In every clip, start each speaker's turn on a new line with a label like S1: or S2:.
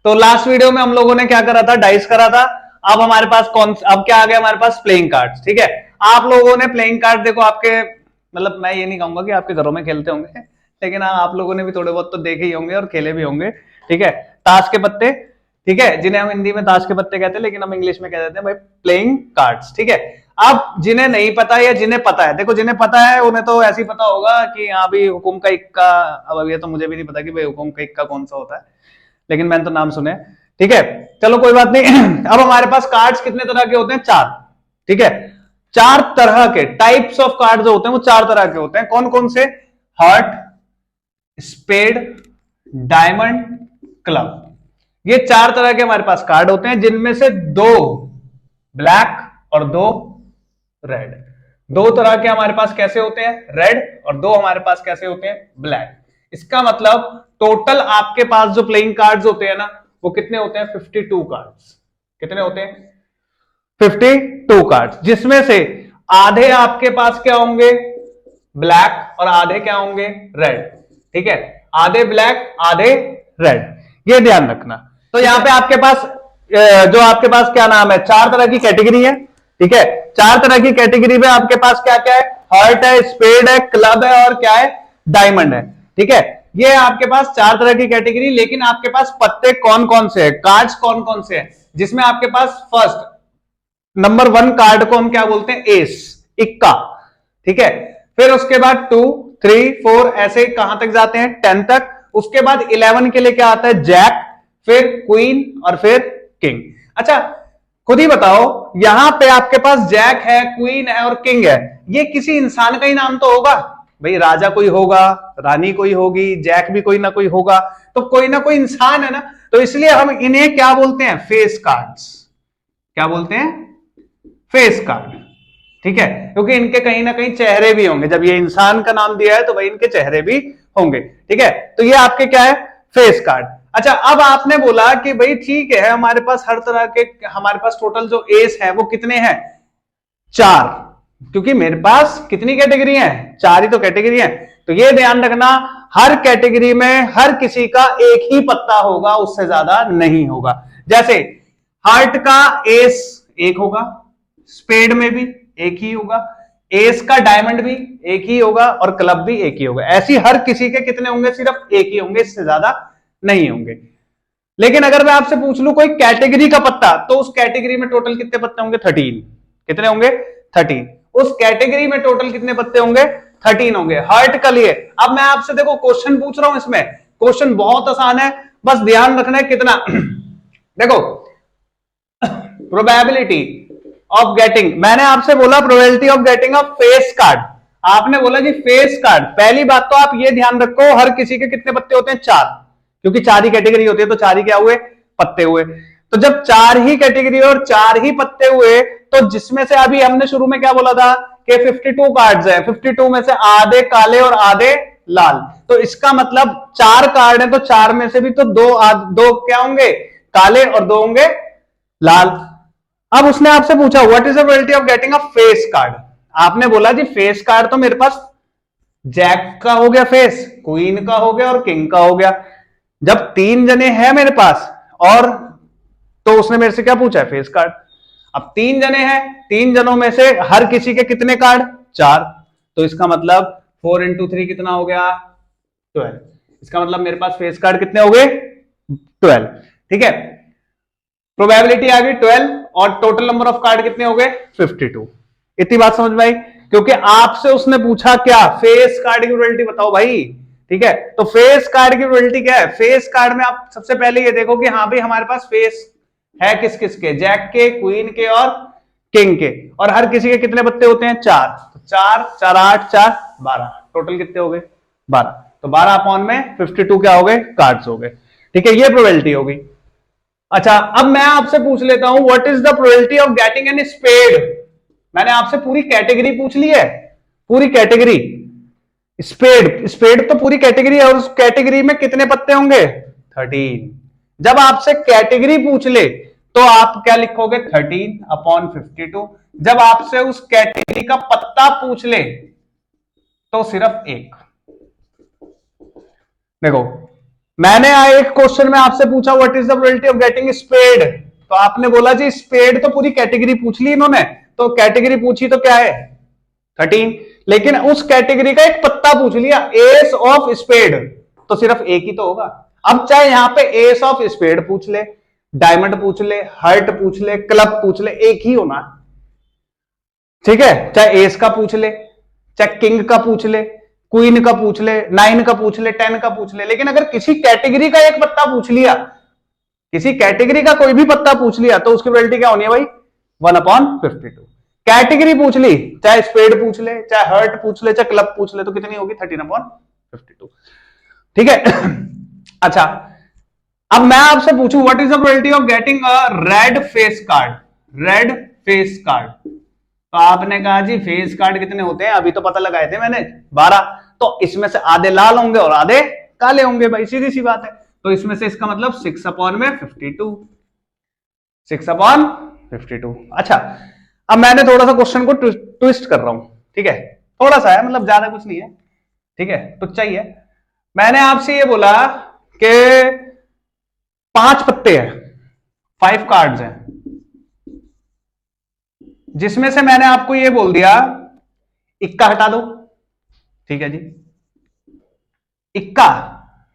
S1: तो last video में हम लोगों ने क्या करा था, डाइस करा था। अब हमारे पास अब क्या आ गया हमारे पास, प्लेइंग कार्ड्स। ठीक है, आप लोगों ने प्लेइंग कार्ड देखो आपके, मतलब मैं ये नहीं कहूंगा कि आपके घरों में खेलते होंगे, लेकिन हाँ आप लोगों ने भी थोड़े बहुत तो देखे ही होंगे और खेले भी होंगे। ठीक है, ताश के पत्ते, ठीक है, जिन्हें हम हिंदी में ताश के पत्ते कहते हैं, लेकिन हम इंग्लिश में कह देते हैं भाई प्लेइंग कार्ड्स। ठीक है, अब जिन्हें नहीं पता या जिन्हें पता है, देखो जिन्हें पता है उन्हें तो ऐसे ही पता होगा कि हाँ भाई हुकुम का इक्का, अब ये तो मुझे भी नहीं पता कि भाई हुकुम का इक्का कौन सा होता है, लेकिन मैंने तो नाम सुने। ठीक है, चलो कोई बात नहीं। अब हमारे पास कार्ड्स कितने तरह के होते हैं, 4। ठीक है, 4 तरह के टाइप्स ऑफ कार्ड जो होते हैं वो 4 तरह के होते हैं। कौन कौन से, हार्ट, स्पेड, डायमंड, क्लब, ये 4 तरह के हमारे पास कार्ड होते हैं, जिनमें से 2 ब्लैक और 2 रेड। 2 तरह के हमारे पास कैसे होते हैं, रेड, और 2 हमारे पास कैसे होते हैं, ब्लैक। इसका मतलब टोटल आपके पास जो प्लेइंग कार्ड्स होते हैं ना, वो कितने होते हैं, 52 कार्ड्स। कितने होते हैं, 52 कार्ड्स, जिसमें से आधे आपके पास क्या होंगे, ब्लैक, और आधे क्या होंगे, रेड। ठीक है, आधे ब्लैक आधे रेड, ये ध्यान रखना। तो यहां पे आपके पास जो आपके पास क्या नाम है, 4 तरह की कैटेगरी है। ठीक है, 4 तरह की कैटेगरी में आपके पास क्या क्या है, हार्ट है, स्पेड है, क्लब है, और क्या है, डायमंड है। ठीक है, ये आपके पास 4 तरह की कैटेगरी, लेकिन आपके पास पत्ते कौन कौन से हैं, कार्ड्स कौन कौन से हैं, जिसमें आपके पास फर्स्ट नंबर 1 कार्ड को हम क्या बोलते हैं, एस, इक्का। ठीक है, फिर उसके बाद 2, 3, 4 ऐसे कहां तक जाते हैं, 10 तक। उसके बाद 11 के लिए क्या आता है, जैक, फिर क्वीन, और फिर किंग। अच्छा खुद ही बताओ, यहां पे आपके पास जैक है, क्वीन है और किंग है, ये किसी इंसान का ही नाम तो होगा भाई, राजा कोई होगा, रानी कोई होगी, जैक भी कोई ना कोई होगा, तो कोई ना कोई इंसान है ना। तो इसलिए हम इन्हें क्या बोलते हैं, फेस कार्ड्स। क्या बोलते हैं, फेस कार्ड। ठीक है, क्योंकि इनके कहीं ना कहीं चेहरे भी होंगे, जब ये इंसान का नाम दिया है तो भाई इनके चेहरे भी होंगे। ठीक है, तो ये आपके क्या है, फेस कार्ड। अच्छा अब आपने बोला कि भाई ठीक है, हमारे पास हर तरह के, हमारे पास टोटल जो एस है वो कितने हैं, 4, क्योंकि मेरे पास कितनी कैटेगरी है, 4 ही तो कैटेगरी है। तो ये ध्यान रखना, हर कैटेगरी में हर किसी का एक ही पत्ता होगा, उससे ज्यादा नहीं होगा। जैसे हार्ट का एस एक होगा, स्पेड में भी एक ही होगा, एस का डायमंड भी एक ही होगा, और क्लब भी एक ही होगा। ऐसी हर किसी के कितने होंगे, सिर्फ एक ही होंगे, इससे ज्यादा नहीं होंगे। लेकिन अगर मैं आपसे पूछ लूं कोई कैटेगरी का पत्ता, तो उस कैटेगरी में टोटल कितने पत्ते होंगे, 13। कितने होंगे, 13। उस कैटेगरी में टोटल कितने पत्ते होंगे, 13 होंगे, हार्ट का लिए। अब मैं आपसे देखो क्वेश्चन पूछ रहा हूं, इसमें क्वेश्चन बहुत आसान है, बस ध्यान रखना है कितना। देखो प्रोबेबिलिटी ऑफ गेटिंग, मैंने आपसे बोला probability of getting a face card, आपने बोला जी फेस कार्ड। पहली बात तो आप ये ध्यान रखो, हर किसी के कितने पत्ते होते हैं, 4, क्योंकि 4 ही कैटेगरी होती है, तो 4 ही क्या हुए, पत्ते हुए। तो जब 4 ही कैटेगरी और 4 ही पत्ते हुए, तो जिसमें से अभी हमने शुरू में क्या बोला था कि 52 कार्ड्स है, 52 में से आधे काले और आधे लाल। तो इसका मतलब 4 कार्ड है, तो 4 में से भी तो दो क्या होंगे, काले, और 2 होंगे लाल। अब उसने आपसे पूछा what is the probability of getting a face card, आपने बोला जी फेस कार्ड तो मेरे पास जैक का हो गया फेस, क्वीन का हो गया और किंग का हो गया। जब 3 जने हैं मेरे पास, और तो उसने मेरे से क्या पूछा है, फेस कार्ड। अब 3 जने हैं, 3 जनों में से हर किसी के कितने कार्ड, 4, तो इसका मतलब 4 इंटू 3 कितना हो गया, 12। इसका मतलब मेरे पास फेस कार्ड कितने हो गए, 12। ठीक है, प्रोबेबिलिटी आ गई 12, और टोटल नंबर ऑफ कार्ड कितने हो गए, 52। इतनी बात समझ में आई, क्योंकि आपसे उसने पूछा क्या, फेस कार्ड की प्रोबेबिलिटी बताओ भाई। ठीक है, तो फेस कार्ड की प्रोबेबिलिटी क्या है, फेस कार्ड में आप सबसे पहले ये देखो कि हाँ भाई हमारे पास फेस है किस किस के, जैक के, क्वीन के और किंग के, और हर किसी के कितने पत्ते होते हैं, 4। तो 4 4 8 4 12, टोटल कितने हो गए, 12। तो 12 अपॉन में 52 क्या हो गए, कार्ड्स हो गए। ठीक है, ये प्रोबेबिलिटी होगी। अच्छा अब मैं आपसे पूछ लेता हूं what is the probability of getting an spade. मैंने आपसे पूरी कैटेगरी पूछ ली है, पूरी कैटेगरी, स्पेड, स्पेड तो पूरी कैटेगरी है, और उस कैटेगरी में कितने पत्ते होंगे, 13। जब आपसे कैटेगरी पूछ ले तो आप क्या लिखोगे, 13 अपॉन 52। जब आपसे उस कैटेगरी का पत्ता पूछ ले तो सिर्फ एक। देखो मैंने एक क्वेश्चन में आपसे पूछा what is the probability of getting spade, तो आपने बोला जी स्पेड, तो पूरी कैटेगरी पूछ ली इन्होंने, तो कैटेगरी पूछी तो क्या है 13, लेकिन उस कैटेगरी का एक पत्ता पूछ लिया एस ऑफ स्पेड, तो सिर्फ एक ही तो होगा। अब चाहे यहां पे एस ऑफ स्पेड पूछ ले, डायमंड पूछ ले, हर्ट पूछ ले, क्लब पूछ ले, एक ही होना, ठीक है। चाहे एस का पूछ ले, चाहे किंग का पूछ ले, क्वीन का पूछ ले, 9 का पूछ ले, 10 का पूछ ले, लेकिन अगर किसी कैटेगरी का एक पत्ता पूछ लिया, किसी कैटेगरी का कोई भी पत्ता पूछ लिया, तो उसकी प्रोबेबिलिटी क्या होनी है भाई 1/52। कैटेगरी पूछ ली, चाहे स्पेड पूछ ले, चाहे हर्ट पूछ ले, चाहे क्लब पूछ ले, तो कितनी होगी 13/52, ठीक है। अच्छा, अब मैं आपसे पूछूं what is the probability of getting a red face card, red face card, तो आपने कहा जी फेस कार्ड कितने होते हैं, अभी तो पता लगाए थे मैंने 12, तो इसमें से आधे लाल होंगे और आधे काले होंगे भाई, सीधी सी बात है। तो इसमें से इसका मतलब 6/52, 6/52। अच्छा, अब मैंने थोड़ा सा क्वेश्चन को ट्विस्ट कर रहा हूं, ठीक है, थोड़ा सा है, मतलब ज्यादा कुछ नहीं है, ठीक है, टुच्चा ही है। मैंने आपसे ये बोला कि 5 पत्ते हैं, 5 कार्ड्स हैं, जिसमें से मैंने आपको ये बोल दिया इक्का हटा दो, ठीक है जी। इक्का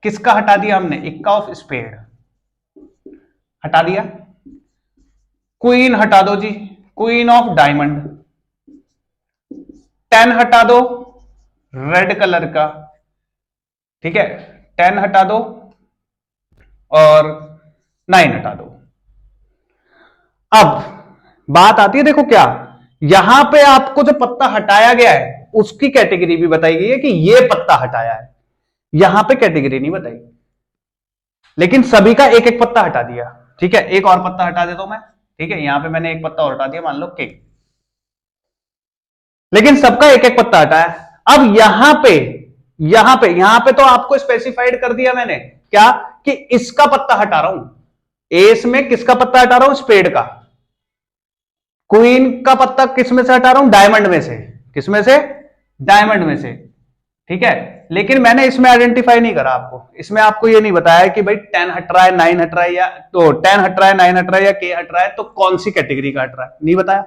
S1: किसका हटा दिया हमने, इक्का ऑफ स्पेड हटा दिया। क्वीन हटा दो जी, क्वीन ऑफ डायमंड। 10 हटा दो रेड कलर का, ठीक है, 10 हटा दो और 9 हटा दो। अब बात आती है, देखो क्या यहां पे आपको जो पत्ता हटाया गया है उसकी कैटेगरी भी बताई गई है कि ये पत्ता हटाया है, यहां पे कैटेगरी नहीं बताई, लेकिन सभी का एक एक पत्ता हटा दिया, ठीक है। एक और पत्ता हटा देता हूं मैं, ठीक है, यहां पे मैंने एक पत्ता और हटा दिया, मान लो किंग, लेकिन सबका एक एक पत्ता हटाया। अब यहां पे तो आपको स्पेसिफाइड कर दिया मैंने क्या, कि इसका पत्ता हटा रहा हूं, एस में किसका पत्ता हटा रहा हूं, स्पेड का। क्वीन का पत्ता किस में से हटा रहा हूं, डायमंड में से, किसमें से, डायमंड में से, ठीक है। लेकिन मैंने इसमें आइडेंटिफाई नहीं करा आपको, इसमें आपको ये नहीं बताया कि भाई 10 हट रहा है, 9 हट रहा है, या तो 10 हट रहा है, 9 हट रहा है, या के हट रहा है, तो कौन सी कैटेगरी का हट रहा है, नहीं बताया।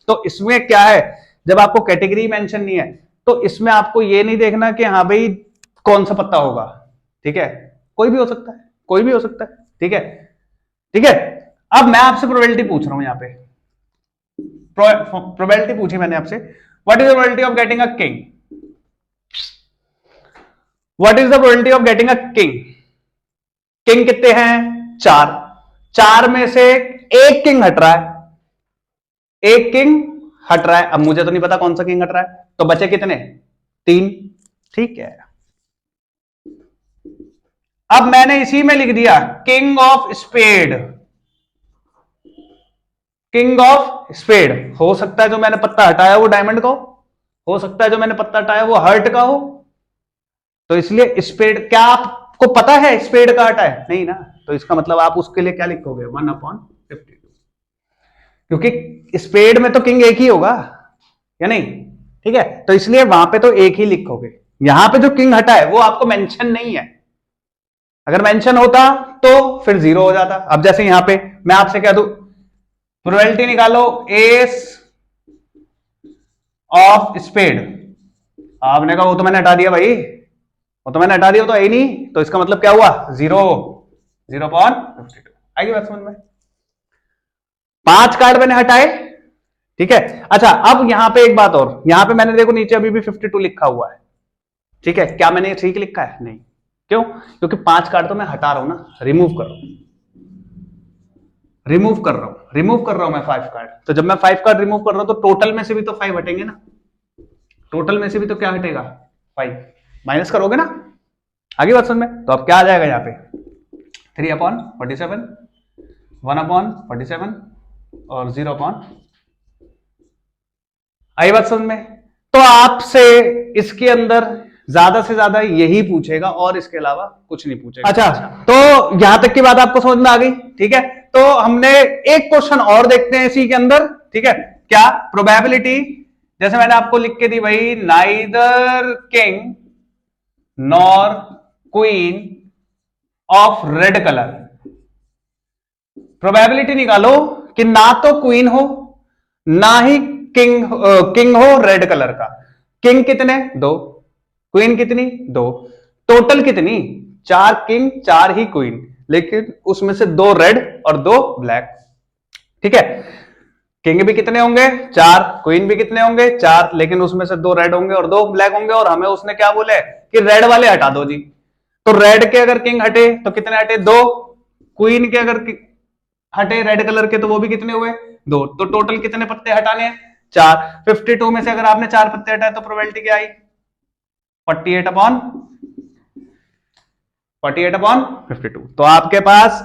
S1: तो इसमें क्या है, जब आपको कैटेगरी मेंशन नहीं है, तो इसमें आपको ये नहीं देखना कि हाँ भाई कौन सा पत्ता होगा, ठीक है, कोई भी हो सकता है, कोई भी हो सकता है, ठीक है, ठीक है। अब मैं आपसे प्रोबेबिलिटी पूछ रहा हूं, यहां पे प्रोबेबिलिटी पूछी मैंने आपसे, what is the probability of getting a king, what is the probability of getting a king. King कितने हैं, 4, 4 में से एक किंग हट रहा है, एक किंग हट रहा है, अब मुझे तो नहीं पता कौन सा किंग हट रहा है, तो बचे कितने, 3, ठीक है। अब मैंने इसी में लिख दिया king of spade, king of spade, हो सकता है जो मैंने पत्ता हटाया वो डायमंड का हो सकता है जो मैंने पत्ता हटाया वो हर्ट का हो, तो इसलिए स्पेड, क्या आपको पता है स्पेड का हटा है, नहीं ना, तो इसका मतलब आप उसके लिए क्या लिखोगे 1/52, क्योंकि स्पेड में तो किंग एक ही होगा, या नहीं, ठीक है, तो इसलिए वहां पे तो एक ही लिखोगे। यहां पे जो किंग हटा है वो आपको मेंशन नहीं है, अगर मेंशन होता तो फिर 0 हो जाता। अब जैसे यहां पे मैं आपसे कह दूं प्रोबेबिलिटी निकालो एस ऑफ स्पेड, आपने कहा वो तो मैंने हटा दिया भाई, वो तो मैंने हटा दिया, वो तो है ही नहीं, तो इसका मतलब क्या हुआ 0, 0/52, आएगी बात समझ में। 5 कार्ड मैंने हटाए, ठीक है। अच्छा, अब यहां पे एक बात और, यहां पे मैंने देखो नीचे अभी भी 52 लिखा हुआ है, ठीक है, क्या मैंने ठीक लिखा है, नहीं, क्यों, क्योंकि 5 कार्ड तो मैं हटा रहा हूं ना, रिमूव कर रहा हूं, रिमूव कर रहा हूं मैं 5 कार्ड, तो जब मैं 5 कार्ड रिमूव कर रहा हूं तो टोटल में से भी तो 5 हटेंगे ना, टोटल में से भी तो क्या हटेगा 5, माइनस करोगे ना, आगे बात समझ में। तो अब क्या आ जाएगा यहाँ पे 3/47, 1/47 और 0 आई बात समझ में। तो आपसे इसके अंदर ज्यादा से ज्यादा यही पूछेगा और इसके अलावा कुछ नहीं पूछेगा। अच्छा, तो यहां तक की बात आपको समझ में आ गई, ठीक है। तो हमने एक क्वेश्चन और देखते हैं इसी के अंदर, ठीक है, क्या प्रोबेबिलिटी, जैसे मैंने आपको लिख के दी भाई neither king nor queen of red colour. Probability निकालो कि ना तो क्वीन हो ना ही किंग हो रेड कलर का। किंग कितने? 2। क्वीन कितनी? 2। टोटल कितनी? 4 किंग 4 ही क्वीन, लेकिन उसमें से 2 रेड और 2 ब्लैक। ठीक है, किंग भी कितने होंगे? 4। क्वीन भी कितने होंगे? 4, लेकिन उसमें से 2 रेड होंगे और 2 ब्लैक होंगे। और हमें उसने क्या बोले कि रेड वाले हटा दो जी। तो रेड के अगर किंग हटे तो कितने हटे? 2। क्वीन के अगर हटे रेड कलर के तो वो भी कितने हुए? 2। तो टोटल कितने पत्ते हटाने हैं? 4। 52 में से अगर आपने 4 पत्ते हटाए तो प्रोबेबिलिटी क्या आई? 48/52। तो आपके पास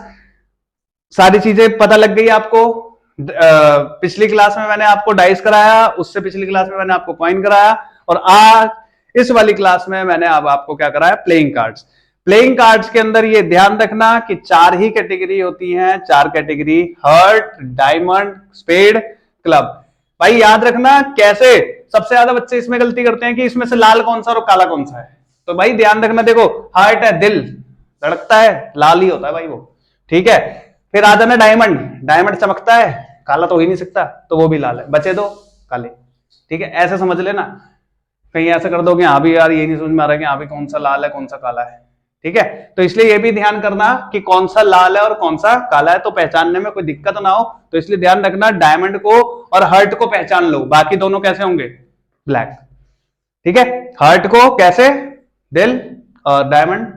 S1: सारी चीजें पता लग गई आपको। पिछली क्लास में मैंने आपको डाइस कराया, उससे पिछली क्लास में मैंने आपको कॉइन कराया, और आज इस वाली क्लास में मैंने अब आपको क्या कराया? Playing cards. प्लेइंग कार्ड्स के अंदर ये ध्यान रखना कि 4 ही कैटेगरी होती हैं, 4 category: heart, diamond, spade, club. भाई याद रखना कैसे सबसे ज्यादा बच्चे इसमें गलती करते हैं कि इसमें से लाल कौन सा और काला कौन सा है। तो भाई ध्यान रखना, देखो हार्ट है, दिल धड़कता है, लाल ही होता है भाई वो। ठीक है, फिर आ जाना डायमंड। डायमंड चमकता है, काला तो हो ही नहीं सकता, तो वो भी लाल है, बचे 2 काले। ठीक है, ऐसे समझ लेना। कहीं ऐसा कर दो कि हाँ भी यार ये नहीं समझ में आ रहा कि हाँ भी कौन सा लाल है कौन सा काला है। ठीक है, तो इसलिए ये भी ध्यान करना कि कौन सा लाल है और कौन सा काला है, तो पहचानने में कोई दिक्कत ना हो। तो इसलिए ध्यान रखना, डायमंड को और हर्ट को पहचान लो, बाकी दोनों कैसे होंगे? ब्लैक। ठीक है, हर्ट को कैसे? दिल, और डायमंड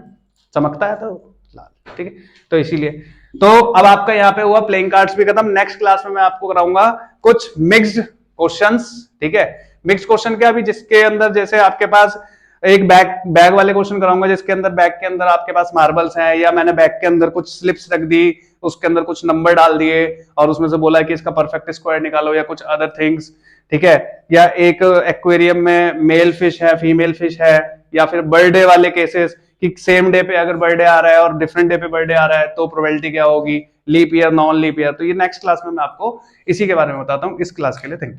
S1: चमकता है तो लाल। ठीक है, तो इसीलिए तो अब आपका यहाँ पे हुआ प्लेइंग कार्ड्स भी खत्म। नेक्स्ट क्लास में मैं आपको कराऊंगा कुछ मिक्स्ड क्वेश्चंस। ठीक है, मिक्स क्वेश्चन क्या? भी जिसके अंदर जैसे आपके पास एक बैग वाले क्वेश्चन कराऊंगा जिसके अंदर बैग के अंदर आपके पास मार्बल्स हैं, या मैंने बैग के अंदर कुछ स्लिप्स रख दी, उसके अंदर कुछ नंबर डाल दिए और उसमें से बोला कि इसका परफेक्ट स्क्वायर निकालो, या कुछ अदर थिंग्स। ठीक है, या एक एक्वेरियम में मेल फिश है, फीमेल फिश है, या फिर बर्थडे वाले केसेस कि सेम डे पे अगर बर्थडे आ रहा है और डिफरेंट डे पे बर्थडे आ रहा है तो प्रोबेबिलिटी क्या होगी, leap year, non leap year. तो ये नेक्स्ट क्लास में मैं आपको इसी के बारे में बताता हूँ। इस क्लास के लिए थैंक यू।